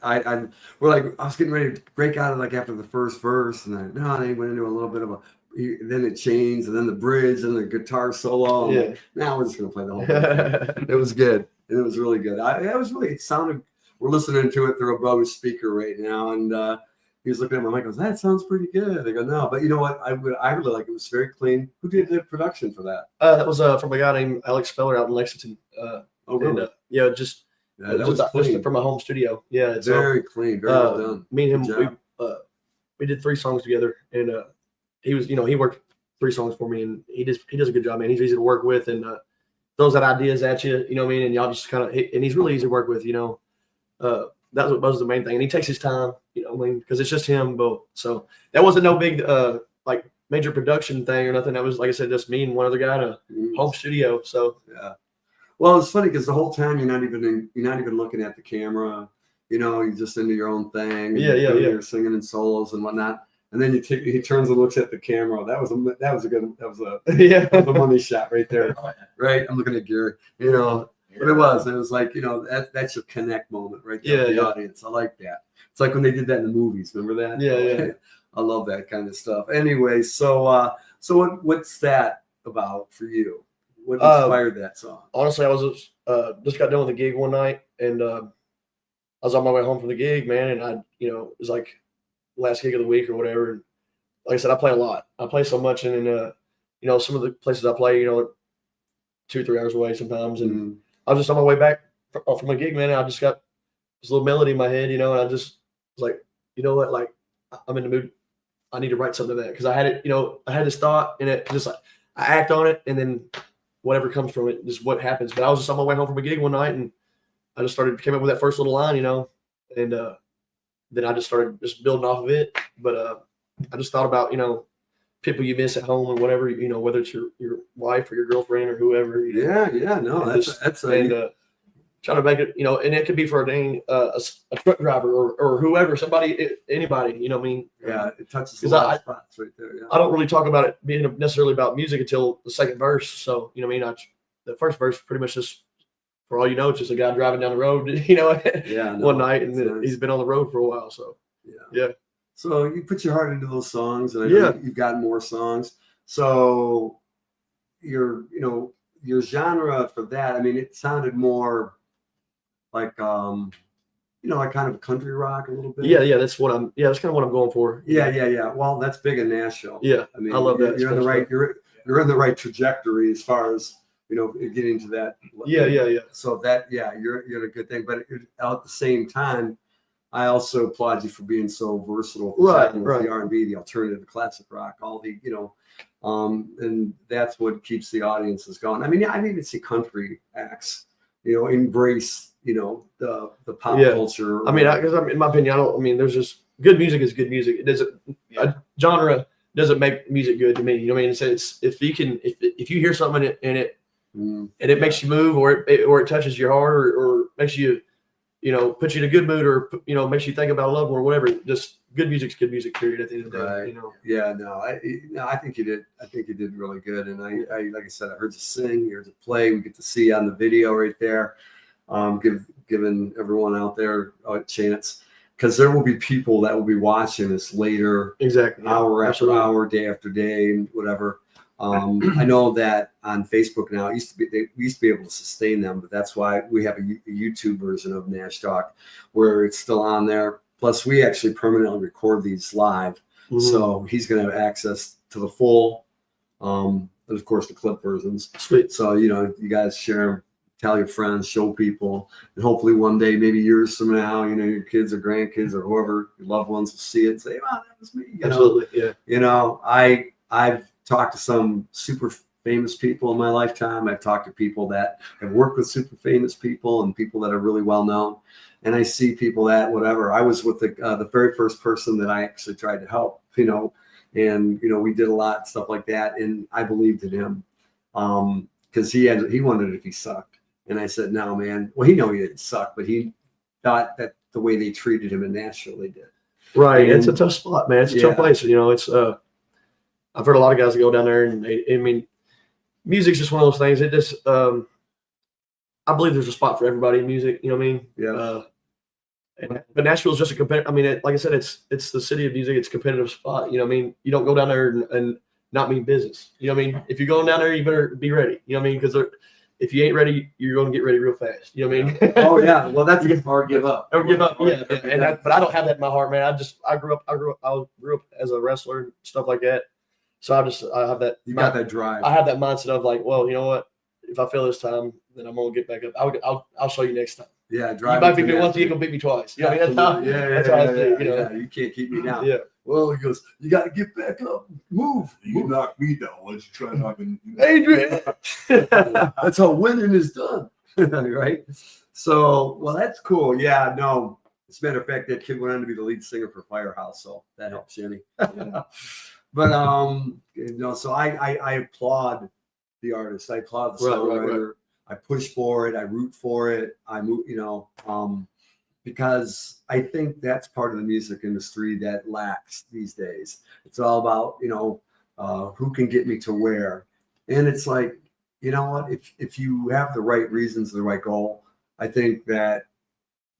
we're like, I was getting ready to break out of like after the first verse, and they went into a little bit of a. Then it changed, and then the bridge, and the guitar solo. I'm like, now we're just gonna play the whole thing. It was good. It was really good. It sounded. We're listening to it through a Bose speaker right now, and he was looking at my mic. I goes, that sounds pretty good. I go, no, but you know what? I really like it. It was very clean. Who did the production for that? That was from a guy named Alex Speller out in Lexington. Oh, really? And, that was clean. Just from my home studio. Yeah, it's very clean, very well done. Me and him, we did 3 songs together, and he was, he worked 3 songs for me, and he does a good job, man. He's easy to work with, and throws out ideas at you, you know what I mean? And y'all just kind of, and he's really easy to work with, That's what was the main thing, and he takes his time, you know what I mean? Because it's just him both. So that wasn't no big like major production thing or nothing. That was, like I said, just me and one other guy in a home studio. So yeah. Well, it's funny because the whole time you're not even looking at the camera. You're just into your own thing. You're singing in solos and whatnot. And then he turns and looks at the camera. That was a money shot right there. Right. I'm looking at Gary. But it was like, that's your connect moment right there with the audience. I like that. It's like when they did that in the movies. Remember that? Yeah. I love that kind of stuff. Anyway, so what's that about for you? What inspired that song? Honestly, I was just got done with a gig one night, and I was on my way home from the gig, man, and it was like last gig of the week or whatever. And like I said, I play a lot. I play so much, and some of the places I play, 2-3 hours away sometimes, and I was just on my way back from a gig, man. And I just got this little melody in my head, and I just was like, you know what, like I'm in the mood. I need to write something to that because I had it, I had this thought, and it just like I act on it, and then whatever comes from it, just what happens. But I was just on my way home from a gig one night, and I just came up with that first little line, and then I just started just building off of it. But I just thought about, people you miss at home or whatever, whether it's your wife or your girlfriend or whoever. Trying to make it, and it could be for a truck driver or whoever, anybody, you know what I mean? Yeah, it touches a lot of spots right there. Yeah. I don't really talk about it being necessarily about music until the second verse. So, you know what I mean? The first verse pretty much just, for all you know, it's just a guy driving down the road, one night, and then he's been on the road for a while. So, yeah. So you put your heart into those songs, and I know you've got more songs. So your genre for that, I mean, it sounded more like like kind of country rock a little bit. Yeah, that's kind of what I'm going for. Yeah. Well, that's big in Nashville. Yeah, I mean, I love that. You're in the right. You're in the right trajectory as far as getting to that. Yeah. So you're in a good thing. But at the same time, I also applaud you for being so versatile. Right. The R&B, the alternative, the classic rock, all the and that's what keeps the audiences going. I mean, I even see country acts, embrace the pop culture. I mean, in my opinion, there's just good music is good music. It doesn't a genre doesn't make music good to me. You know what I mean? It's if you hear something and it makes you move or it touches your heart or makes you puts you in a good mood or makes you think about a loved one or whatever. Just good music's good music. Period. At the end of the day, right. Yeah. No. I think you did. I think you did really good. And I like I said, I heard you sing. You heard you play. We get to see you on the video right there. Giving everyone out there a chance, because there will be people that will be watching this later, exactly, hour after hour, day after day, and whatever. I know that on Facebook now, we used to be able to sustain them, but that's why we have a YouTube version of Nash Talk where it's still on there. Plus, we actually permanently record these live, so he's going to have access to the full, and of course the clip versions. Sweet. So you guys share them. Tell your friends, show people, and hopefully one day, maybe years from now, your kids or grandkids or whoever, your loved ones will see it and say, "Wow, that was me." Absolutely, yeah. I've talked to some super famous people in my lifetime. I've talked to people that have worked with super famous people and people that are really well known, and I see people that whatever. I was with the very first person that I actually tried to help, and we did a lot of stuff like that, and I believed in him because he wondered if he sucked. And I said, no, man. Well, he didn't suck, but he thought that the way they treated him in Nashville, they did. Right. It's a tough spot, man. It's a tough place. It's I've heard a lot of guys that go down there and music's just one of those things. It just, I believe there's a spot for everybody in music. You know what I mean? Yeah. But Nashville's just a competitive. I mean, like I said, it's the city of music. It's a competitive spot. You know what I mean? You don't go down there and not mean business. You know what I mean? If you're going down there, you better be ready. You know what I mean? Because if you ain't ready, you're going to get ready real fast. You know what I mean? Oh yeah. Well, that's Or give up. Or give up. Yeah. Or But I don't have that in my heart, man. I grew up as a wrestler and stuff like that. So I have that. you got that drive. I have that mindset of like, well, you know what? If I fail this time, then I'm gonna get back up. I'll show you next time. Yeah, You drive. might beat me once, you ain't gonna beat me twice. You know what I mean? That's how I see it, you know. Yeah, you can't keep me down. Yeah. Well, he goes, you got to get back up, move. You knock me down. Why don't you try knocking? Adrian. That's how winning is done, right? So, well, that's cool. Yeah, no. As a matter of fact, that kid went on to be the lead singer for Firehouse, so that helps, Jenny. But so I applaud the artist. I applaud the songwriter. Right. I push for it. I root for it. I move, because I think that's part of the music industry that lacks these days. It's all about, who can get me to where. And it's like, you know what, if you have the right reasons, the right goal, I think that,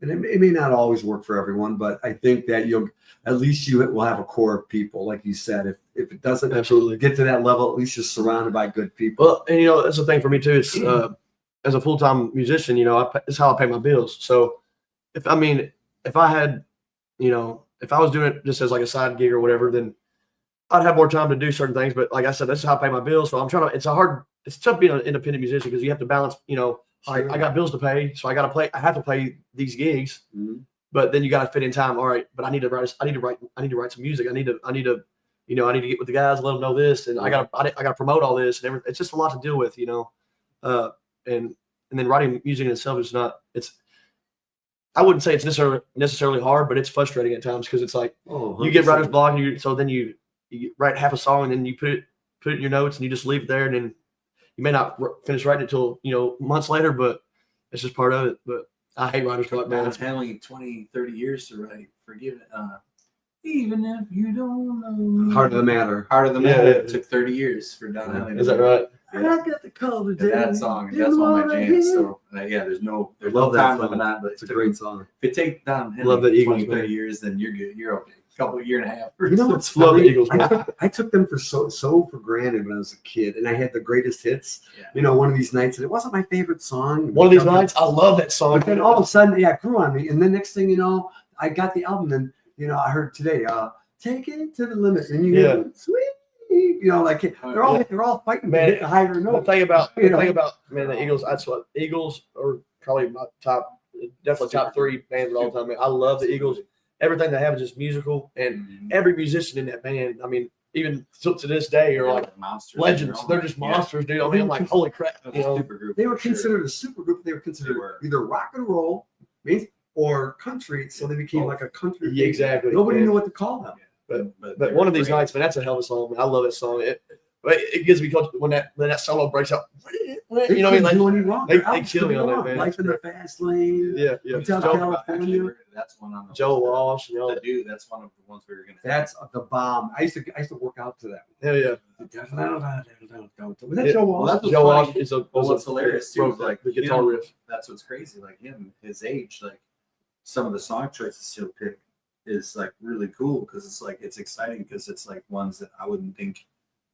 and it may not always work for everyone, but I think that you will have a core of people, like you said. If it doesn't Absolutely get to that level, at least you're surrounded by good people. Well, and that's the thing for me too. It's as a full-time musician, it's how I pay my bills. So if I had, if I was doing it just as like a side gig or whatever, then I'd have more time to do certain things. But like I said, that's how I pay my bills. So I'm trying to. It's tough being an independent musician because you have to balance. I got bills to pay, so I have to play these gigs. Mm-hmm. But then you got to fit in time. All right, but I need to write some music. I need to get with the guys, let them know this, and I got to promote all this and everything. It's just a lot to deal with, and then writing music in itself is not. I wouldn't say it's necessarily hard, but it's frustrating at times because it's like you get writer's block, and then you write half a song and then you put it in your notes and you just leave it there, and then you may not finish writing it till months later, but it's just part of it. But I hate writer's block, man. It's handling 20, 30 years to write. Forgive it. Even if you don't know me. Heart of the Matter. Heart of the Matter. Yeah. It took 30 years for Don Henley. Is that right? I got the call And today. that song, that's one of my jams. So there's no Love that time song. limit on it, but It's a great song. if it takes Don Henley Love that Eagles, 20, 30 man. years, then you're good. You're okay. Year and a half. You know what's Love the funny? Eagles, man. I took them for so for granted when I was a kid, and I had the greatest hits. Yeah. One of these nights, and it wasn't my favorite song. One of these nights, I love that song. But then all of a sudden, it grew on me, and then next thing you know, I got the album, and I heard today, "Take It to the Limit," and you hear, sweet, they're all fighting Man, to hit a higher The note. thing about the Eagles, that's what Eagles are probably my definitely top 3 bands of all time. Man, I love the Eagles. Everything they have is just musical, and every musician in that band, even to this day, are like monsters. legends. They're just monsters, dude. I'm like, holy crap. Super group. They were considered a super group. They were considered either rock and roll or country, so they became like a country. Yeah, exactly. Nobody man. knew what to call them. But one of these nights, man, that's a hell of a song. Man. I love that song. It gives me when that solo breaks out. They Couldn't do any wrong. They Their albums kill me couldn't on go that, man. Life in the Fast Lane. Yeah. Hotel Joe, California. That's one on the Joe list. Walsh. The dude, that's one of the ones we were gonna. That's the bomb. I used to work out to that. Hell yeah. Was that Joe Walsh? Well, that's Joe what's Walsh funny. is a What's hilarious too, is like the guitar riff. That's what's crazy. Like his age, like some of the song choices he'll pick is like really cool because it's like it's exciting because it's like ones that I wouldn't think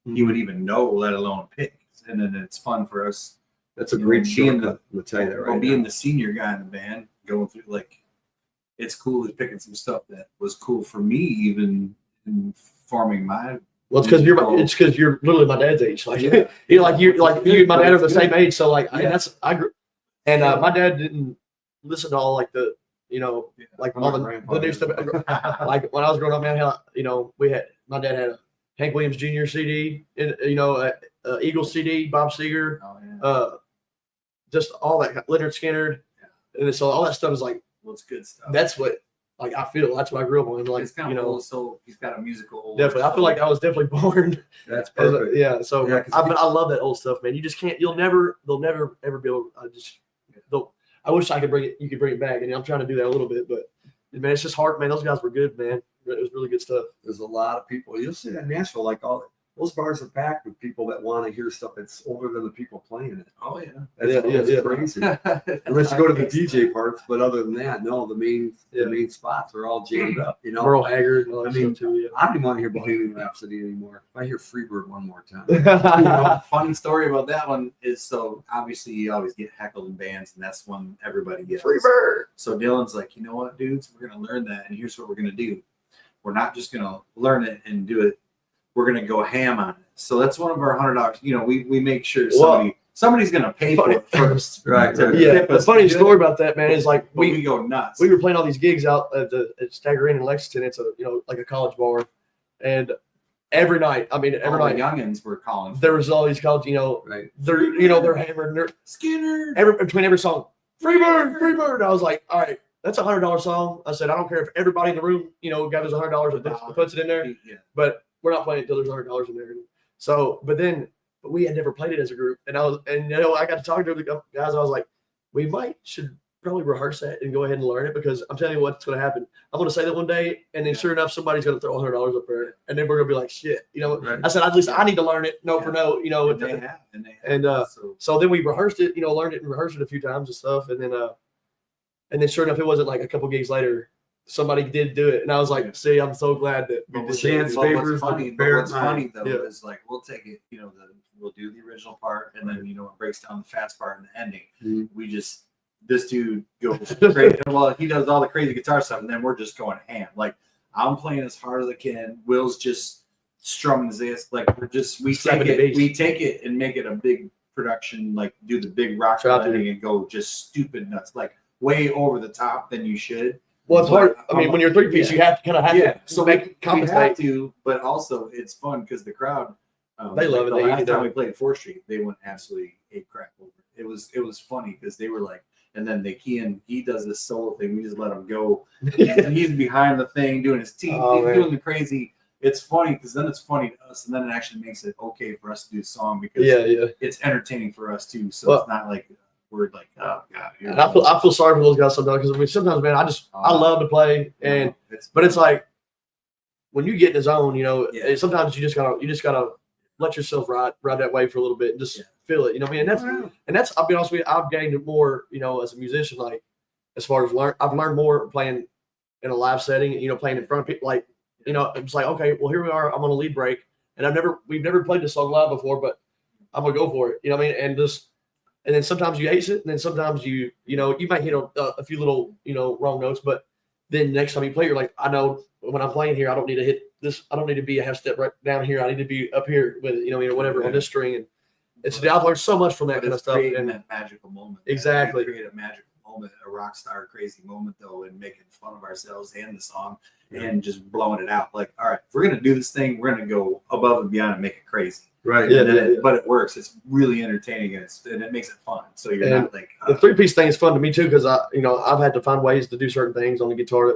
he would even know, let alone pick. And then it's fun for us. That's a great being shortcut. I'm gonna tell you that right being now. the senior guy in the band, going through like it's cool. He's picking some stuff that was cool for me, even in forming my. Well, it's because you're literally my dad's age. Like you and my dad are the same age. So like I grew, and my dad didn't listen to all like the like all the new stuff. Like when I was growing up, man, my dad had a Hank Williams Jr. CD, and Eagles CD, Bob Seger, just all that Leonard Skinner, and so all that stuff is like It's good stuff. that's what like I feel. That's what I grew up on. Like it's kind of old, so he's got a musical. definitely. I feel like I was definitely born. That's As perfect. yeah, so Yeah, 'cause I love that old stuff, man. You just can't. They'll never ever be able. I wish I could bring it. You could bring it back, and I'm trying to do that a little bit, but man, it's just hard, man. Those guys were good, man. It was really good stuff. There's a lot of people. You'll see that in Nashville, like all those bars are packed with people that want to hear stuff that's older than the people playing it. Oh yeah. That's crazy. Unless you go to the DJ parts, but other than that, no, the main spots are all jammed up. You know, Merle Haggard. I mean, I don't even want to hear Bohemian Rhapsody anymore. If I hear Freebird one more time, you know? Funny story about that one is, so obviously you always get heckled in bands, and that's one everybody gets. Freebird. So Dylan's like, you know what, dudes, we're gonna learn that, and here's what we're gonna do. We're not just gonna learn it and do it. We're gonna go ham on it. So that's one of our $100. You know, we make sure somebody's gonna pay for it first. Right. Yeah. The funny story about that, man, is like we go nuts. we were playing all these gigs out at Stagger Inn in Lexington. It's like a college bar, and every night, all night, the youngins were calling. there was all these college, Right. they're hammered. And they're Skinner. between every song, Freebird, Freebird. I was like, all right, that's $100 song. I said, I don't care if everybody in the room, got us $100 and puts it in there, Yeah. but we're not playing it until there's $100 in there. So, but we had never played it as a group, and I got to talk to the guys. I was like, we should probably rehearse that and go ahead and learn it, because I'm telling you what's going to happen. I'm going to say that one day, and then sure enough, somebody's going to throw $100 up there, and then we're going to be like, shit, Right. I said, at least I need to learn it, for no, And they have. so then we rehearsed it, learned it and rehearsed it a few times and stuff, and then sure enough, it wasn't like a couple gigs later, somebody did do it, and I was like, see, I'm so glad that we did Chance that. favors What's funny though Yeah. is like we'll take it, we'll do the original part, and then it breaks down the fast part and the ending. Mhm. We just this dude goes crazy. Well, he does all the crazy guitar stuff, and then we're just going ham. Like I'm playing as hard as I can. Will's just strumming his ass. Like we take it and make it a big production. Like do the big rock ending and go just stupid nuts, like way over the top than you should. Well, it's hard. I mean, when you're three-piece, you have to kind of have to so make we have compensate. to, but also it's fun because the crowd, They love it. The They last eat it time up. we played 4th Street, they went absolutely ape crap over it. It was funny because they were like, and then he does this solo thing. We just let him go, and he's behind the thing doing his teeth, doing the crazy. It's funny because then it's funny to us, and then it actually makes it okay for us to do the song because it's entertaining for us too. So it's not like we're like, oh god. And I feel sorry for those guys sometimes, because I mean, sometimes, man, I love to play, but it's like when you get in the zone, sometimes you just gotta let yourself ride that way for a little bit and just feel it. I mean, and that's I'll be honest with you, I've gained more, as a musician, like as far as I've learned more playing in a live setting, playing in front of people, like, it's like, okay, well, here we are, I'm on a lead break, and we've never played this song live before, but I'm gonna go for it. You know what I mean? And then sometimes you ace it, and then sometimes you might hit a few little, wrong notes, but then next time you play, you're like, I know when I'm playing here, I don't need to hit this. I don't need to be a half step right down here. I need to be up here with it, whatever on this string. And it's I've learned so much from that kind of stuff. And that magical moment. Exactly. We create a magical moment, a rock star crazy moment though, and making fun of ourselves and the song and just blowing it out. Like, all right, if we're gonna do this thing, we're gonna go above and beyond and make it crazy. Right. But it works. It's really entertaining and it makes it fun. So you're not like the 3-piece thing is fun to me too, because I've had to find ways to do certain things on the guitar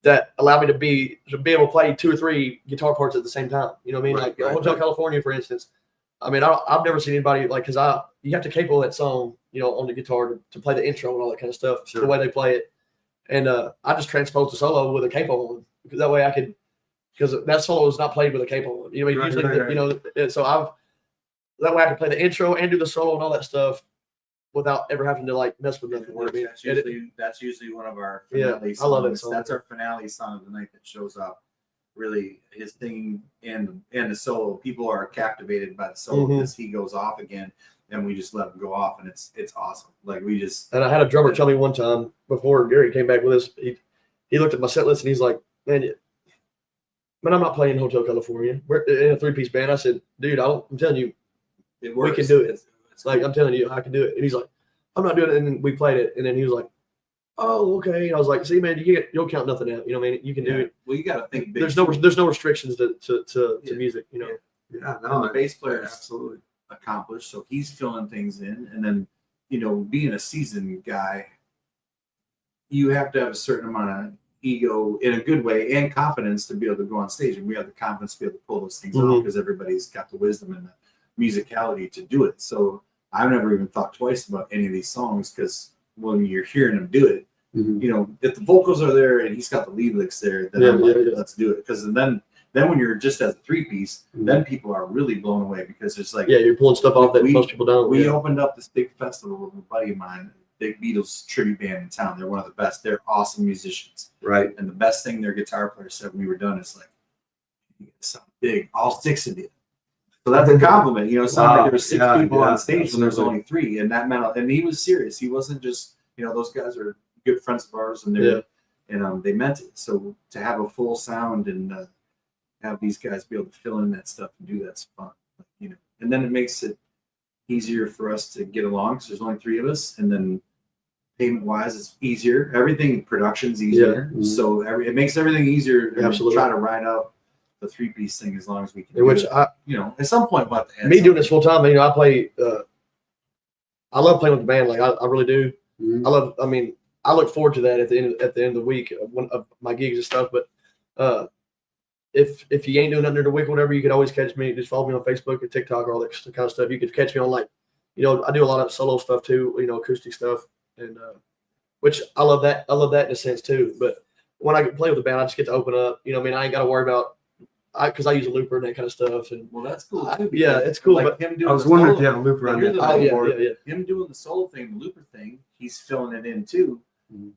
that allow me to be able to play 2 or 3 guitar parts at the same time. You know what I mean? Right, Hotel California, for instance. I mean, I've never seen anybody because you have to capo that song, on the guitar to play the intro and all that kind of stuff. Sure. The way they play it, and I just transposed the solo with a capo on, because that way I could, because that solo is not played with a capo on. Usually, so that way I can play the intro and do the solo and all that stuff without ever having to mess with nothing. That's usually one of our finale songs. I love it. That's our finale song of the night that shows up. Really, his thing and the solo. People are captivated by the solo because he goes off again, and we just let him go off, and it's awesome. Like and I had a drummer tell me one time before Gary came back with us. He looked at my set list and he's like, man, I'm not playing Hotel California. We're in a 3-piece band. I said, dude, I'm telling you, it works. We can do it. It's like, I'm telling you, I can do it. And he's like, I'm not doing it. And then we played it. And then he was like, oh, okay. And I was like, see, man, you'll count nothing out. You know what I mean? You can do it. Well, you got to think big. There's no restrictions to music, Yeah, no, the bass player absolutely accomplished. So he's filling things in. And then, being a seasoned guy, you have to have a certain amount of ego in a good way and confidence to be able to go on stage. And we have the confidence to be able to pull those things off because everybody's got the wisdom and the musicality to do it. So I've never even thought twice about any of these songs, because when you're hearing him do it, if the vocals are there and he's got the lead licks there, then I'm like, let's do it. Because then Then when you're just as a 3-piece, then people are really blown away because it's like, Yeah, you're pulling stuff off that We- most people don't. we yeah. opened up this big festival with a buddy of mine, big Beatles tribute band in town. They're one of the best. They're awesome musicians. Right. And the best thing their guitar player said when we were done is like, you sound big, all 6 of you. So that's a compliment. You know, it sounded like there were 6 people on stage when there's only 3. And that meant, and he was serious. He wasn't just, you know, those guys are good friends of ours and they're, and they meant it. So to have a full sound and have these guys be able to fill in that stuff and do that's fun, you know. And then it makes it easier for us to get along because there's only 3 of us, and then payment wise it's easier. Everything production's easier, so it makes everything easier. Absolutely. Try to ride out the 3-piece thing as long as we can. Which you know, at some point we'll have to add me doing this something. full time, you know, I play. I love playing with the band. Like I really do. Mhm. I love. I mean, I look forward to that at the end of the week of my gigs and stuff. But if you ain't doing nothing during the week or whatever, you can always catch me. Just follow me on Facebook or TikTok or all that kind of stuff. You could catch me on like, you know, I do a lot of solo stuff too. You know, acoustic stuff, and which I love that. I love that in a sense too. But when I play with the band, I just get to open up. You know, I mean, I ain't got to worry about. Because I use a looper and that kind of stuff, and Well, that's cool too. yeah, because, it's cool. Like But him doing I was the wondering if solo- you had a looper on Here's your the thing, yeah. him doing the solo thing, the looper thing, he's filling it in too.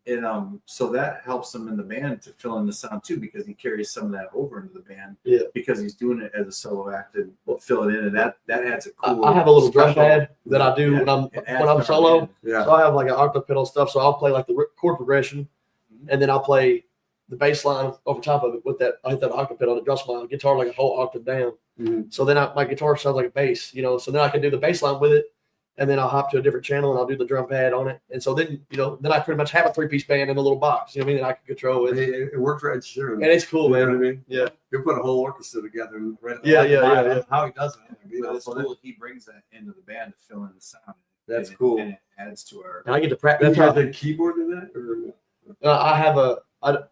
And so that helps him in the band to fill in the sound too, because he carries some of that over into the band. Yeah. Because he's doing it as a solo act and fill it in, and that adds a cool. I have a little drum special- pad that I do Yeah, when it adds I'm to our solo. band. Yeah. So I have like an octave pedal stuff. So I'll play like the chord progression, and then I'll play the bass line over top of it with that. I hit that octave pedal. It drops my guitar like a whole octave down. Mhm. So then my guitar sounds like a bass, you know. So then I can do the bass line with it, and then I'll hop to a different channel and I'll do the drum pad on it. And so then, you know, then I pretty much have a 3-piece band in a little box. You know what I mean? That I can control it, It worked for Ed Sheeran. and it's cool, You know man. what I mean? Yeah. You put a whole orchestra together. And Yeah. How he does it. You But know, it's so cool. He brings that into the band to fill in the sound. That's And cool. and it adds to our. And I get to practice. That's That's how how the keyboard in that? Or? I have I've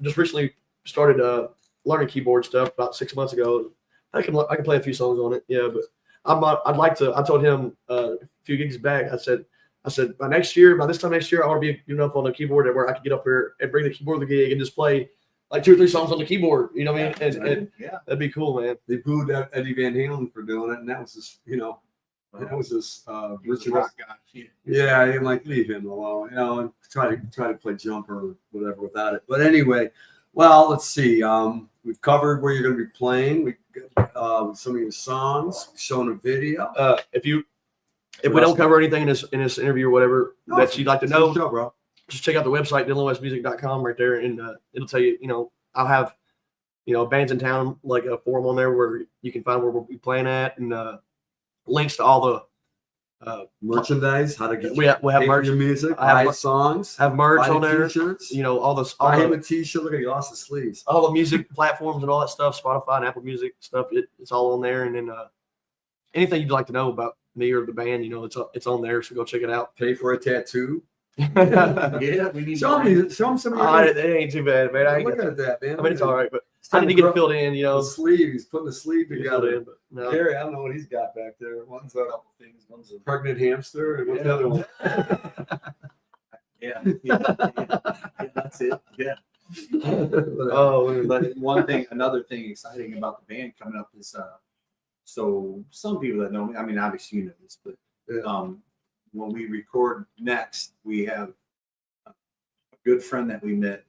just recently started learning keyboard stuff about 6 months ago. I can play a few songs on it. Yeah, but I'd like to. I told him a few gigs back. I said by this time next year, I want to be good enough on the keyboard where I can get up here and bring the keyboard to the gig and just play like 2 or 3 songs on the keyboard. You know what I mean? And Yeah. that'd be cool, man. They booed Eddie Van Halen for doing it, and that was just, you know, that was just Richard. Rock guy. Yeah, I'm like, leave him alone, you know, and try to play jumper or whatever without it. But anyway, well, let's see. We've covered where you're going to be playing. We got some of your songs, shown a video. If we don't cover anything in this interview or whatever that you'd like to know, Show, bro. just check out the website DylanWestMusic.com right there, and it'll tell you. You know, I'll have bands in town like a forum on there where you can find where we'll be playing at, and links to all the Merchandise, how to get we have pay for merch. your music, I have buy songs, have merch buy on the there. t-shirts. You know, Buy him a t-shirt. Look at he lost his sleeves. all the music platforms and all that stuff, Spotify and Apple Music stuff. It's all on there, and then anything you'd like to know about me or the band, you know, it's on there. So go check it out. Pay for a tattoo. Yeah, we need Show him some of your. It ain't too bad, man. I Look at that, man. mean, it's all right, but It's I time need to to get it grow- filled in. You know, The sleeve. He's putting the sleeve get it filled together. in, but no. Gary, I don't know what he's got back there. One's a couple things. One's a pregnant hamster, and what's the other one? yeah, that's it. Yeah. Oh, But another thing exciting about the band coming up is so some people that know me, I mean, obviously you know this, but Yeah. when we record next, we have a good friend that we met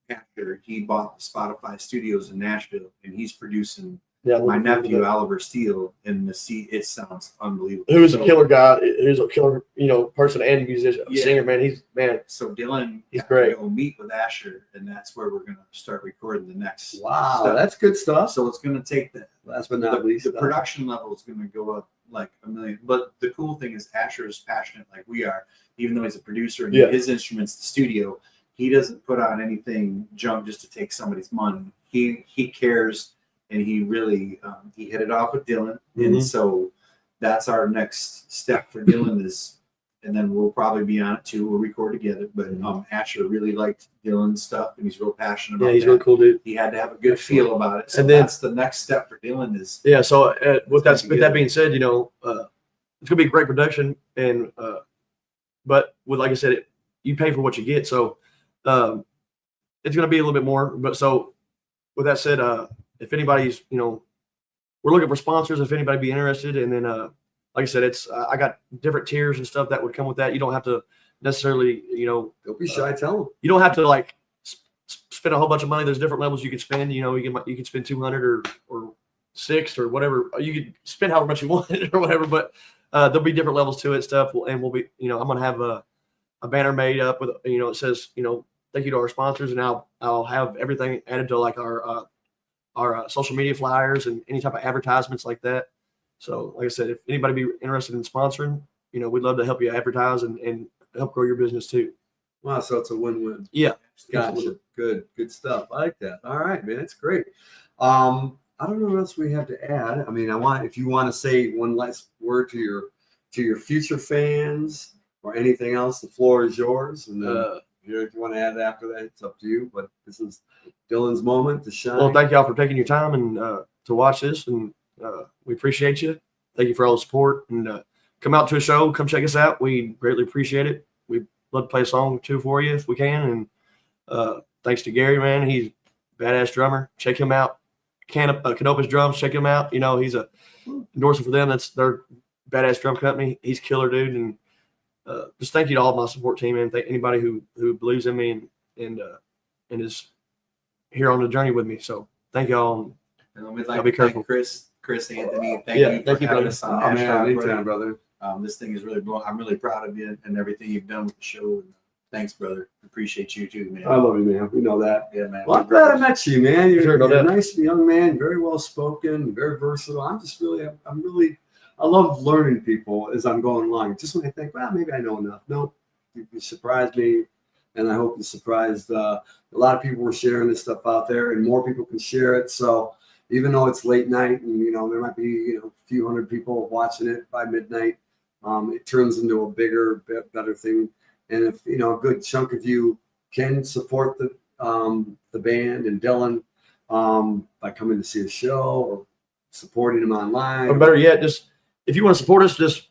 after he bought the Spotify studios in Nashville, and he's producing yeah. my nephew Oliver Steele in the seat. It sounds unbelievable. Who's a So- killer guy? Who's a killer, person and musician, Yeah. singer, man. He's So Dylan, He's got great. to go meet with Asher, and that's where we're gonna start recording the next. Wow, stuff. that's good stuff. So it's gonna take the Last but not least, the production level is going to go up like a million. But the cool thing is Asher is passionate like we are, even though he's a producer and Yeah. his instruments, the studio, he doesn't put on anything junk just to take somebody's money. He cares, and he really he hit it off with Dylan, Mhm. and so that's our next step for Dylan is, and then we'll probably be on it too. We'll record together. But Asher really liked Dylan's stuff, and he's real passionate about he's that. really cool, dude. He had to have a good feel about it. So And then- that's the next step for Dylan is Yeah. So with Let's get that together. being said, it's gonna be a great production, and but with like I said, you pay for what you get. So it's gonna be a little bit more. But so with that said, if anybody's, we're looking for sponsors. If anybody be interested, and then like I said, it's I got different tiers and stuff that would come with that. You don't have to necessarily, Don't be shy. Tell them. you don't have to like spend a whole bunch of money. There's different levels you can spend. You can spend 200 or 6 or whatever. You can spend however much you want or whatever. But there'll be different levels to it stuff. And we'll be, I'm gonna have a banner made up with, it says, thank you to our sponsors, and I'll have everything added to like our social media flyers and any type of advertisements like that. So, like I said, if anybody be interested in sponsoring, we'd love to help you advertise and help grow your business too. Wow, so it's a win-win. Yeah, Gotcha. Good stuff. I like that. All right, man, it's great. I don't know what else we have to add. I mean, if you want to say one last word to your future fans or anything else, the floor is yours. And then if you want to add after that, it's up to you. But this is Dylan's moment to shine. Well, thank y'all for taking your time and to watch this, and we appreciate you. Thank you for all the support, and come out to a show. Come check us out. We greatly appreciate it. We'd love to play a song or two for you if we can. And thanks to Gary, man. He's a badass drummer. Check him out. Canopus Drums. Check him out. He's a endorser for them. That's their badass drum company. He's killer, dude. And just thank you to all my support team, and thank anybody who believes in me and is here on the journey with me. So thank y'all. And we'd like to thank Chris, Anthony. Thank you for having brother. us on Oh, National, man, anytime, brother. This thing is really blowing. I'm really proud of you and everything you've done with the show. Thanks, brother. Appreciate you too, man. I love you, man. We know that. Yeah, man. Well, I'm glad I met you, man. You're Sure, no a doubt. nice young man, very well spoken, very versatile. I love learning people as I'm going along. Just when I think, well, maybe I know enough. No, you surprised me, and I hope you surprised a lot of people. Were sharing this stuff out there, and more people can share it. So even though it's late night, and there might be a few hundred people watching it by midnight, it turns into a bigger, better thing. And if a good chunk of you can support the band and Dylan by coming to see a show or supporting them online, Or better yet, just if you want to support us, just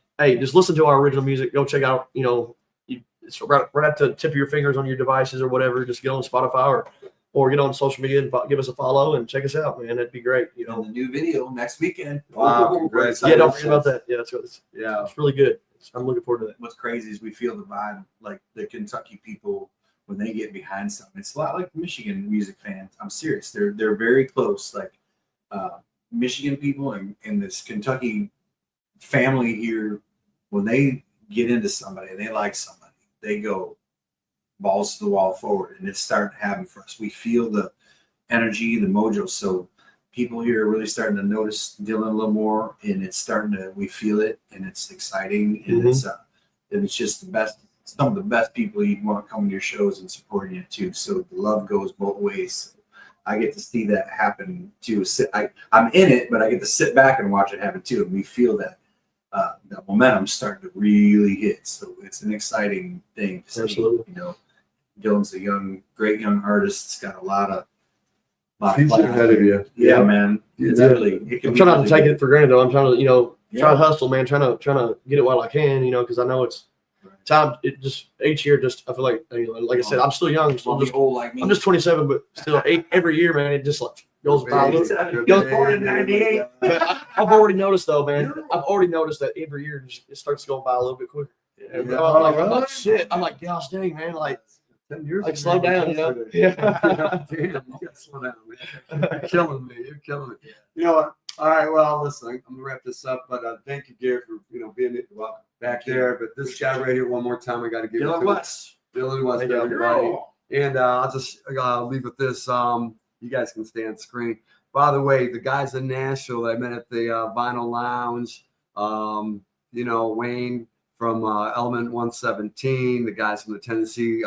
listen to our original music. Go check out, it's right at the tip of your fingers on your devices or whatever. Just get on Spotify or get on social media and give us a follow and check us out, man. That'd be great. And the new video next weekend. Wow, congrats. Yeah, don't forget about that. Yeah, it's really good. I'm looking forward to that. What's crazy is we feel the vibe, like the Kentucky people when they get behind something. It's a lot like Michigan music fans. I'm serious. They're very close. Like Michigan people and this Kentucky family here, when they get into somebody and they like somebody, they go balls to the wall forward, and it's starting to happen for us. We feel the energy, the mojo. So people here are really starting to notice Dylan a little more, and we feel it, and it's exciting, and it's just the best. Some of the best people you'd want to come to your shows and supporting you too. So the love goes both ways. I get to see that happen too. I'm in it, but I get to sit back and watch it happen too, and we feel that that momentum starting to really hit. So it's an exciting thing to see. Absolutely. Dylan's a great young artist. He's got a lot of He's ahead of you. Yeah, man. It's really. I'm trying not to take it for granted though. I'm trying to, try to hustle, man. Trying to get it while I can, because I know it's time. It just each year, I feel like, like I said, I'm still young. So I'm just 27, but still every year, man. It just like goes by. Goes forward in 98. I've already noticed though, man. I've already noticed that every year it starts going by a little bit quicker. I'm like, oh shit. I'm like, gosh dang, man. Like 10 years. Like slow down, Yeah. Damn, you gotta slow down, man. You're killing me. You know what? All right. Well, listen, I'm gonna wrap this up, but thank you, Gary, for being back there. But this guy right here, one more time, I got to give it to Dylan West, everybody. And I'll just leave with this. You guys can stay on screen. By the way, the guys in Nashville I met at the Vinyl Lounge. Wayne from Element 117, the guys from the Tennessee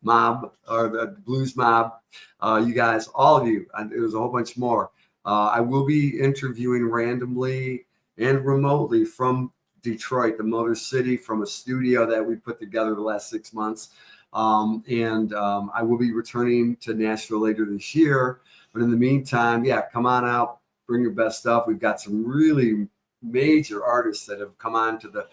Mob or the Blues Mob, you guys, all of you, and there's a whole bunch more. I will be interviewing randomly and remotely from Detroit, the Motor City, from a studio that we put together the last 6 months. And I will be returning to Nashville later this year. But in the meantime, come on out, bring your best stuff. We've got some really major artists that have come on to the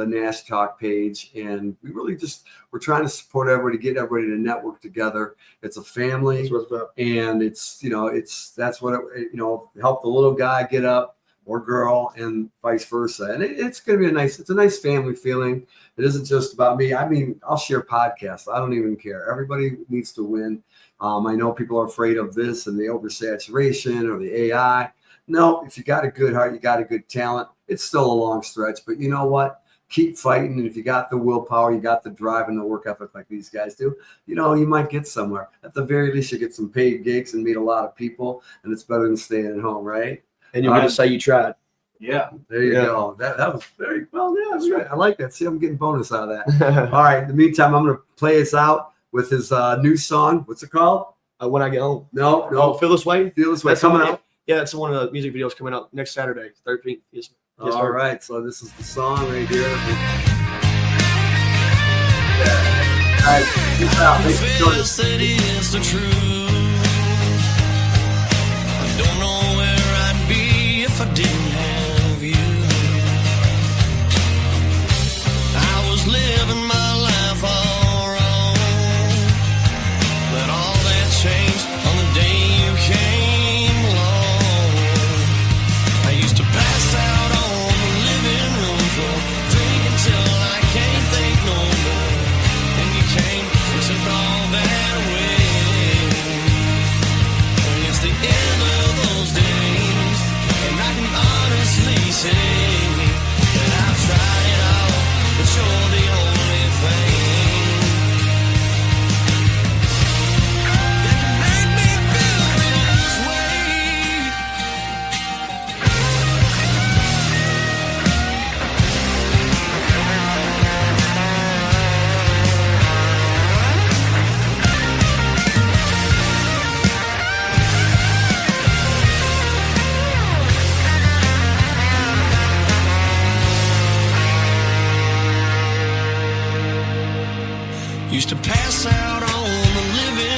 Nash Talk page, and we're trying to support everybody, get everybody to network together. It's a family, That's what it's about. and that's what help the little guy get up or girl, and vice versa. And it's going to be a nice family feeling. It isn't just about me. I mean, I'll share podcasts. I don't even care. Everybody needs to win. I know people are afraid of this and the oversaturation or the AI. No, if you got a good heart, you got a good talent. It's still a long stretch, but you know what? Keep fighting. And if you got the willpower, you got the drive and the work ethic like these guys do, you might get somewhere. At the very least, you get some paid gigs and meet a lot of people, and it's better than staying at home, right? And you'll get to say you tried. Yeah. There you go. That was very well. Yeah, that's right. I like that. See, I'm getting bonus out of that. All right. In the meantime, I'm going to play us out with his new song. What's it called? When I Get Home. No. Feel This Way? Feel This Way. That's Coming coming out. Yeah, that's one of the music videos coming out next Saturday, 13th. Yes, All sir. right. So this is the song right here. All right. Peace out. Thanks for joining us. That is the truth. I don't know where I'd be if I didn't have you. I was living my life all wrong, but all that changed on the day you came along. I used to pass out on the living room floor, drink until I can't think no more. Then you came and took all that away. And it's the end of those days, and I can honestly say that I've tried it all, but you're the only thing that can make me feel this way. Used to pass out on the living